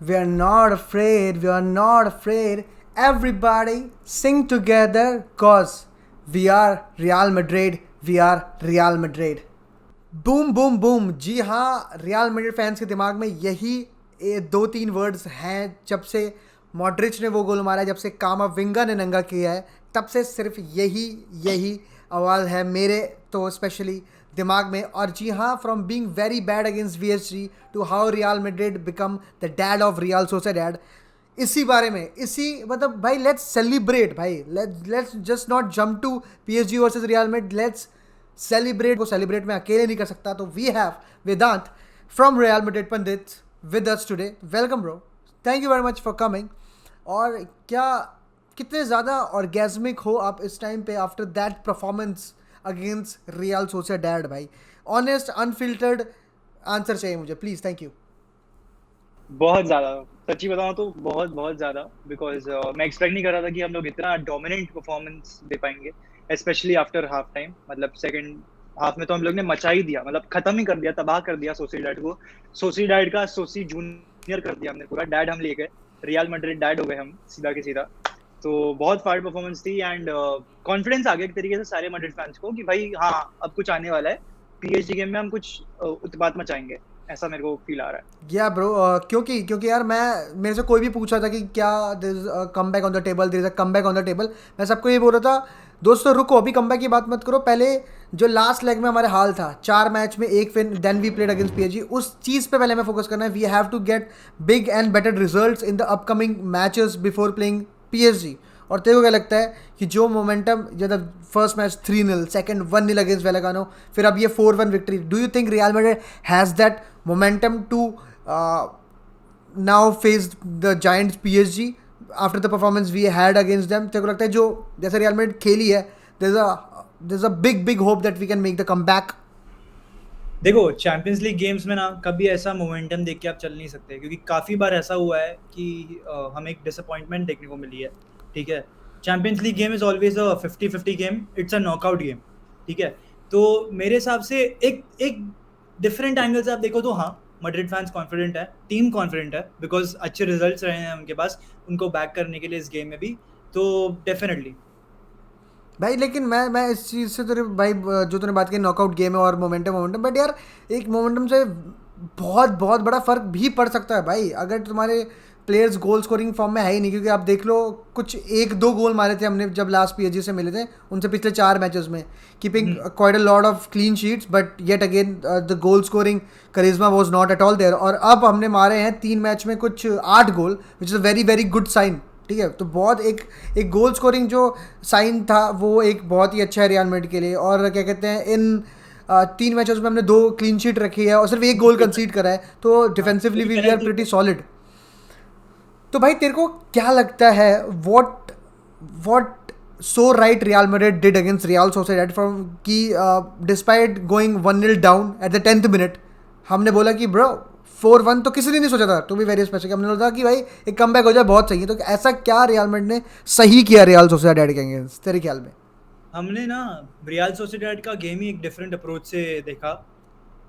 We are not afraid, we are not afraid. Everybody sing together cause we are Real Madrid, we are Real Madrid. Boom boom boom, जी हाँ, Real Madrid fans के दिमाग में यही दो तीन words हैं जब से मॉड्रिच ने वो गोल मारा है, जब से कामाविंगा ने नंगा किया है, तब से सिर्फ यही यही आवाज़ है मेरे तो स्पेशली दिमाग में। और जी हाँ, from being very bad against PSG to how Real Madrid become the dad of Real Sociedad, इसी बारे में, इसी मतलब भाई लेट्स सेलिब्रेट भाई, let's just not jump to PSG versus Real Madrid, let's celebrate. को सेलिब्रेट मैं अकेले नहीं कर सकता, तो we have Vedant from Real Madrid Pandit with us today. Welcome bro, thank you very much for coming. और क्या कितने ज़्यादा ऑर्गेजमिक हो आप इस टाइम पे after that performance against Real Sociedad भाई? ऑनेस्ट अनफिल्टर्ड आंसर चाहिए मुझे प्लीज़, थैंक यू। बहुत ज़्यादा, सच्ची बताऊँ तो बहुत बहुत ज़्यादा, बिकॉज मैं एक्सपेक्ट नहीं कर रहा था कि हम लोग इतना डोमिनेंट परफॉर्मेंस दे पाएंगे, स्पेशली आफ्टर हाफ टाइम। मतलब सेकंड हाफ में तो हम लोग ने मचा ही दिया, मतलब खत्म ही कर दिया, तबाह कर दिया सोसिएडाड को। सोसिएडाड का सोसी जूनियर कर दिया हमने, पूरा डैड हम ले गए, रियल मैड्रिड डैड हो गए हम सीधा के सीधा। तो बहुत फाड़ परफॉर्मेंस थी एंड कॉन्फिडेंस आ गया एक तरीके से सारे मैड्रिड फैंस को कि भाई हाँ, अब कुछ आने वाला है, पीएसजी गेम में हम कुछ उत्पात मचाएंगे, ऐसा मेरे को फील आ रहा है। या ब्रो, क्योंकि क्योंकि यार मेरे से कोई भी पूछा था कि क्या there is a comeback on the table, there is a comeback on the table, मैं सबको ये बोल रहा था दोस्तों रुको, अभी कम बैक की बात मत करो, पहले जो लास्ट लेग में हमारे हाल था 4 मैच में 1 win, then we played against PSG, उस चीज़ पे पहले हमें फोकस करना है। We have to get big and better results in the upcoming matches before playing PSG. और तेरे को क्या लगता है कि जो मोमेंटम, जब first match 3-0, second 1-0 against Vallecano, फिर अब ये 4-1 victory, do you think Real Madrid has that momentum to now face the giants PSG after the performance we had against them? तेरे को लगता है जो जैसे रियल मैड्रिड खेली है, there is a big big hope that we can make the comeback? देखो, Champions League games में ना कभी ऐसा मोमेंटम देख के आप चल नहीं सकते, क्योंकि काफ़ी बार ऐसा हुआ है कि हमें एक डिसअपॉइंटमेंट देखने को मिली है। ठीक है, champions league game is always a 50-50 game, it's a knockout game. ठीक है, तो मेरे हिसाब से एक एक डिफरेंट एंगल से आप देखो तो हाँ, मैड्रिड फैंस कॉन्फिडेंट है, टीम कॉन्फिडेंट है, बिकॉज अच्छे रिजल्ट्स रहे हैं उनके पास उनको बैक करने के लिए इस गेम में भी। तो डेफिनेटली भाई लेकिन मैं इस चीज़ से तेरे भाई, जो तूने बात की नॉकआउट गेम है और मोमेंटम मोमेंटम, बट यार एक मोमेंटम से बहुत बहुत बड़ा फ़र्क भी पड़ सकता है भाई, अगर तुम्हारे प्लेयर्स गोल स्कोरिंग फॉर्म में है ही नहीं। क्योंकि आप देख लो, कुछ एक दो गोल मारे थे हमने जब लास्ट पीएसजी से मिले थे, उनसे पिछले 4 मैचेस में, keeping quite a lot of clean sheets, but yet again the goal scoring करिश्मा was not at all there. और अब हमने मारे हैं 3 मैच में कुछ 8 goal, which is a very very good sign. ठीक है, तो बहुत एक एक गोल स्कोरिंग जो साइन था वो एक बहुत ही अच्छा है रियल मैड्रिड के लिए। और क्या कहते हैं, इन 3 मैचेस में हमने 2 क्लीन शीट रखी है और सिर्फ एक गोल कंसीड करा है, तो defensively we are pretty solid. तो भाई तेरे को क्या लगता है, what what so right Real Madrid did against Real Sociedad from कि despite going 1-0 down at the 10th minute, हमने बोला कि ब्रो 4-1 तो किसी ने नहीं सोचा था, टू बी वेरी स्पेसिफिक, हमने बोला था कि भाई एक कमबैक हो जाए बहुत सही है। तो ऐसा क्या रियल मैड्रिड ने सही किया रियल सोसिएडाड के अगेंस्ट तेरे ख्याल में? हमने ना रियल सोसिएडाड का गेम ही एक डिफरेंट अप्रोच से देखा।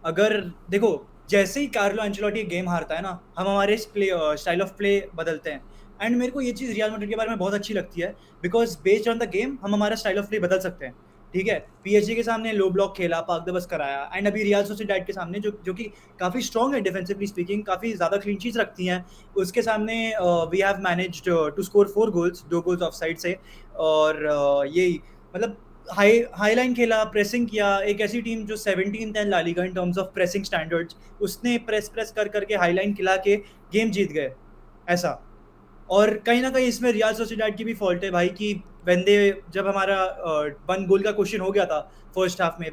अगर देखो, जैसे ही कार्लो एंचेलोटी गेम हारता है ना, हम हमारे स्टाइल ऑफ प्ले बदलते हैं। एंड मेरे को ये चीज़ रियल मैड्रिड के बारे में बहुत अच्छी लगती है, because based on the game हम हमारा स्टाइल ऑफ प्ले बदल सकते हैं। ठीक है, पीएसजी के सामने लो ब्लॉक खेला, पाक द बस कराया, एंड अभी रियल सोसिएडाड के सामने जो कि काफ़ी स्ट्रॉन्ग है डिफेंसिवली स्पीकिंग, काफ़ी ज़्यादा क्लीन शीट्स रखती हैं, उसके सामने we have managed to score 4 goals, 2 goals off side से। और यही मतलब हाई लाइन खेला, प्रेसिंग किया, एक ऐसी टीम जो 17th है La Liga in terms of pressing standards, उसने प्रेस कर करके हाई लाइन खिला के गेम जीत गए ऐसा। और कहीं ना कहीं इसमें रियल सोसिएडाड की भी फॉल्ट है भाई, कि वेंदे जब हमारा 1 गोल का क्वेश्चन हो गया था फर्स्ट हाफ में,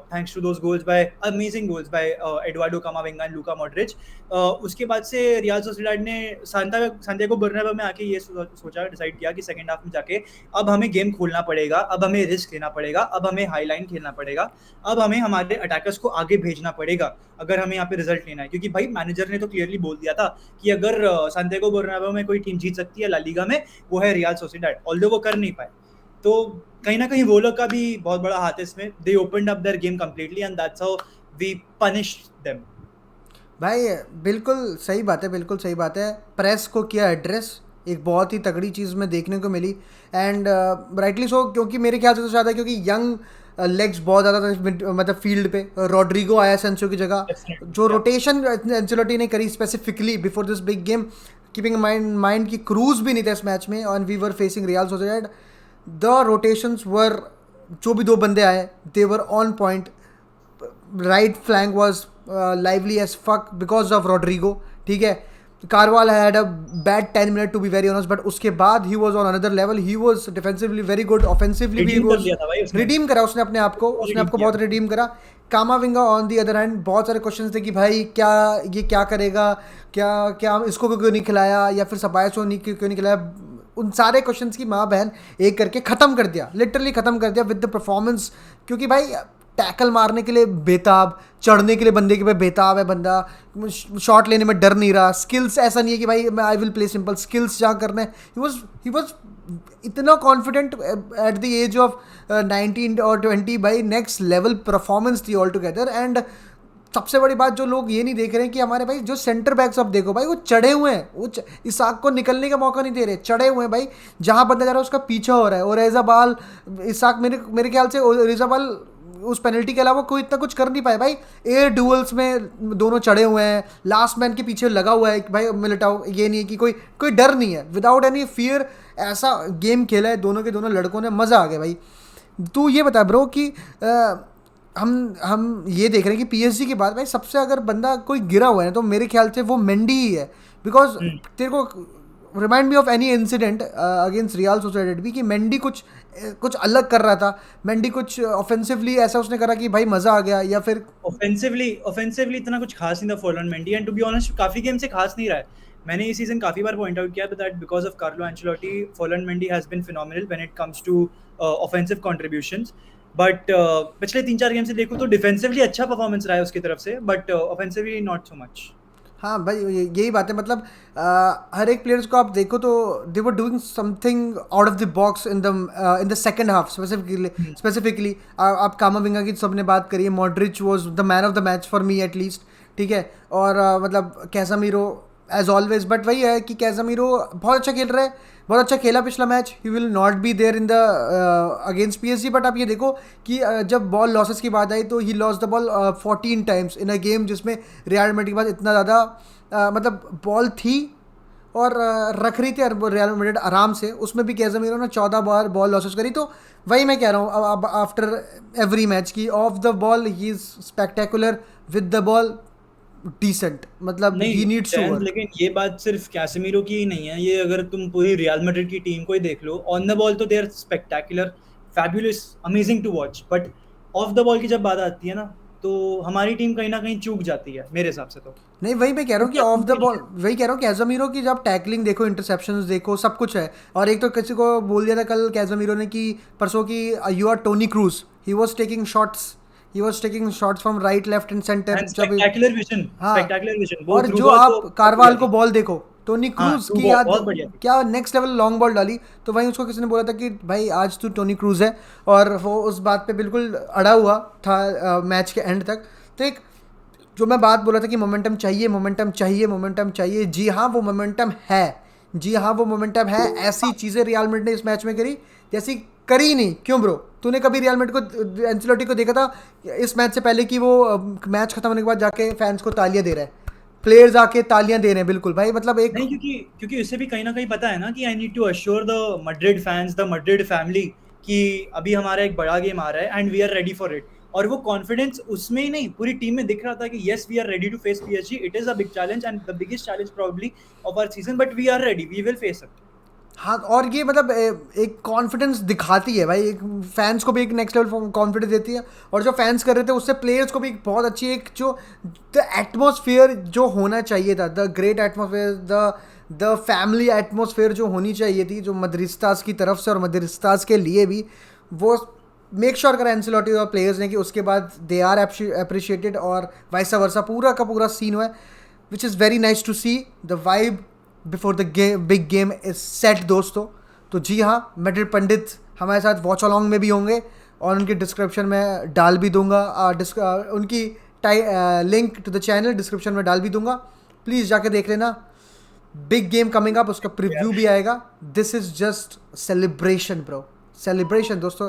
thanks to those goals by amazing goals by Eduardo Camavinga and Luka Modric, उसके बाद से रियल सोसिएडाड ने सांतियागो बर्नाब्यू में आके ये सोचा, डिसाइड किया कि सेकंड हाफ में जाके अब हमें गेम खोलना पड़ेगा, अब हमें रिस्क लेना पड़ेगा, अब हमें हाई लाइन खेलना पड़ेगा, अब हमें हमारे अटैकर्स को आगे भेजना पड़ेगा अगर हमें यहाँ पे रिजल्ट लेना है। क्योंकि भाई मैनेजर ने तो क्लियरली बोल दिया था कि अगर सांतियागो बर्नाब्यू में कोई टीम जीत सकती है ला लीगा में, वो है रियल सोसिएडाड, ऑल्दो वो कर नहीं पाए। तो कहीं ना कहीं वो लोग का भी बहुत बड़ा हाथ है इसमें। They opened up their game completely and that's how we punished them. भाई बिल्कुल सही बात है, बिल्कुल सही बात है। प्रेस को किया एड्रेस, एक बहुत ही तगड़ी चीज़ में देखने को मिली। एंड राइटली सो, क्योंकि मेरे ख्याल से तो ज़्यादा क्योंकि यंग लेग्स बहुत ज़्यादा था मतलब फील्ड पे। रॉड्रिगो आया सेंचो की जगह। जो डेफिनेटली। रोटेशन एंcelotti ने करी specifically before this big game, keeping mind की क्रूज भी नहीं था इस मैच में and we were facing Real Sociedad. The rotations were, जो भी दो बंदे आए they were on point. Right flank was lively as fuck because of Rodrygo, ठीक है। Carvajal had a bad 10 minute to be very honest, but उसके बाद he was on another level. He was defensively very good, offensively भी redeem कर was दिया था भाई उसने, रिडीम करा उसने अपने आप को, उसने रिडीम आपको किया। बहुत रिडीम करा। कामाविंगा ऑन दी अदर हैंड, बहुत सारे क्वेश्चन थे कि भाई क्या ये क्या करेगा, क्या क्या इसको क्यों नहीं खिलाया, या फिर सबायस को नहीं क्यों नहीं खिलाया। उन सारे क्वेश्चंस की माँ बहन एक करके ख़त्म कर दिया, लिटरली ख़त्म कर दिया विद द परफॉर्मेंस। क्योंकि भाई टैकल मारने के लिए बेताब, चढ़ने के लिए बंदे के पे बेताब है बंदा, शॉट लेने में डर नहीं रहा। स्किल्स ऐसा नहीं है कि भाई मैं I will play simple, skills जहाँ करने ही वॉज इतना confident at the age of 19 और 20। भाई नेक्स्ट लेवल परफॉर्मेंस थी ऑल टुगेदर। एंड सबसे बड़ी बात जो लोग ये नहीं देख रहे हैं कि हमारे भाई जो सेंटर बैक्स अब देखो भाई वो चढ़े हुए हैं, वो इसाक को निकलने का मौका नहीं दे रहे, चढ़े हुए हैं भाई। जहाँ बंदा जा रहा है उसका पीछा हो रहा है। और रेजाबाल, इसाक, मेरे मेरे ख्याल से रेजाबाल उस पेनल्टी के अलावा कोई इतना कुछ कर नहीं पाए भाई। एयर डुअल्स में दोनों चढ़े हुए हैं, लास्ट मैन के पीछे लगा हुआ है कि भाई मिलिटाओ। ये नहीं है कि कोई कोई डर नहीं है, विदाउट एनी फियर ऐसा गेम खेला है दोनों के दोनों लड़कों ने, मज़ा आ गया भाई। तू ये बता ब्रो कि हम ये देख रहे हैं कि पीएसजी के बाद भाई सबसे अगर बंदा कोई गिरा हुआ है तो मेरे ख्याल से वो मेंडी ही है। बिकॉज तेरे को remind me of any incident against real society भी कि मेंडी कुछ कुछ अलग कर रहा था। मेंडी कुछ ऑफेंसिवली ऐसा उसने करा कि भाई मज़ा आ गया, या फिर ऑफेंसिवली इतना कुछ खास नहीं था Ferland Mendy, and to be honest काफी गेम से खास नहीं रहा है। मैंने इस सीजन काफी बार पॉइंट आउट किया that because of Carlo Ancelotti Ferland Mendy has been phenomenal when it comes to offensive contributions. But पिछले 3-4 गेम से देखो तो डिफेंसिवली अच्छा परफॉर्मेंस रहा है उसकी तरफ से, but offensively not so much. हाँ भाई यही बात है। मतलब हर एक प्लेयर्स को आप देखो तो they were doing something out of the box in the second half specifically. आप कामाविंगा की सबने बात करी है, Modric was the man of the match for me at least, ठीक है। और मतलब कैसामीरो एज ऑलवेज, बट वही है कि कैसामीरो बहुत अच्छा खेल रहा है, बहुत अच्छा खेला पिछला मैच। He will not be there in the against PSG. But आप ये देखो कि जब बॉल लॉसेस की बात आई तो he lost the ball 14 times in a game जिसमें रियल मैड्रिड के पास इतना ज़्यादा मतलब बॉल थी और रख रही थी रियल मैड्रिड आराम से। उसमें भी कैज़ेमीरो ने 14 बार बॉल लॉसेस करी। तो वही मैं कह रहा हूँ अब आफ्टर एवरी मैच की off the ball he is spectacular, with the ball decent, मतलब ही नीड्स टू नहीं, वर्क। लेकिन ये बात सिर्फ कैसेमीरो की ही नहीं है, ये अगर तुम पूरी रियल मैड्रिड की टीम को ही देख लो, ऑन द बॉल तो they are spectacular, fabulous, amazing to watch, but off the ball की जब बात आती है ना तो हमारी टीम कहीं ना कहीं चूक जाती है मेरे हिसाब से तो। नहीं वही मैं कह रहा हूँ कि ऑफ द बॉल, वही कह रहा हूँ कैज़ेमीरो की जब टैकलिंग देखो, इंटरसेप्शंस देखो, सब कुछ है। और एक तो किसी को बोल दिया था कल कैज़ेमीरो ने कि परसों की you are Toni Kroos, he was taking shots from right left and centre and जब। हाँ, स्पेक्टेकुलर विजन, वो और थ्रू जो बॉल आप तो बहुत कारवाल बढ़िया को थी। बॉल देखो, टोनी हाँ, क्रूज थ्रू की बॉल याद, बहुत बढ़िया थी। क्या नेक्स्ट लेवल लॉन्ग बॉल डाली। तो वहीं उसको किसी ने बोला था कि भाई आज तू टोनी क्रूज है, और वो उस बात पे बिल्कुल अड़ा हुआ था मैच के एंड तक। तो एक जो मैं बात बोला था कि मोमेंटम चाहिए, मोमेंटम चाहिए, मोमेंटम चाहिए, जी हाँ वो मोमेंटम है, जी हाँ वो मोमेंटम है। ऐसी चीज़ें रियल मैड्रिड ने इस मैच में करी जैसी करी नहीं। क्यों ब्रो, तूने कभी रियल मैड्रिड को, एंcelotti को देखा था इस मैच से पहले कि वो मैच खत्म होने के बाद जाके फैंस को तालियां दे रहा है, प्लेयर्स आके तालियां दे रहे हैं? बिल्कुल भाई, मतलब एक नहीं, क्योंकि क्योंकि उसे भी कहीं ना कहीं पता है ना कि I need to assure the Madrid fans, the Madrid family, कि अभी हमारा एक बड़ा गेम आ रहा है and we are ready for it. और वो कॉन्फिडेंस उसमें ही नहीं पूरी टीम में दिख रहा था कि yes we are ready to face PSG, it is a big challenge and the biggest challenge probably of our season, but we are ready, we will face it. हाँ। और ये मतलब एक कॉन्फिडेंस दिखाती है भाई, एक फैंस को भी एक नेक्स्ट लेवल कॉन्फिडेंस देती है। और जो फैंस कर रहे थे उससे प्लेयर्स को भी एक बहुत अच्छी एक जो द एटमॉस्फेयर जो होना चाहिए था, the great atmosphere, the family atmosphere जो होनी चाहिए थी, जो मद्रिस्तास की तरफ से और मद्रिस्तास के लिए भी, वो मेक श्योर करा एंcelotti और प्लेयर्स ने कि उसके बाद दे आर अप्रिशिएटेड और वाइस वर्सा पूरा का पूरा सीन हुआ है, which is very nice to see. The vibe before the big game is set दोस्तों। तो जी हाँ, मैड्रिड पंडित हमारे साथ वॉच अलॉन्ग में भी होंगे और उनकी डिस्क्रिप्शन में डाल भी दूंगा उनकी link to the channel description में डाल भी दूंगा, प्लीज़ जाके देख लेना। बिग गेम कमिंग अप, उसका प्रीव्यू भी आएगा। This is just celebration bro, celebration दोस्तों।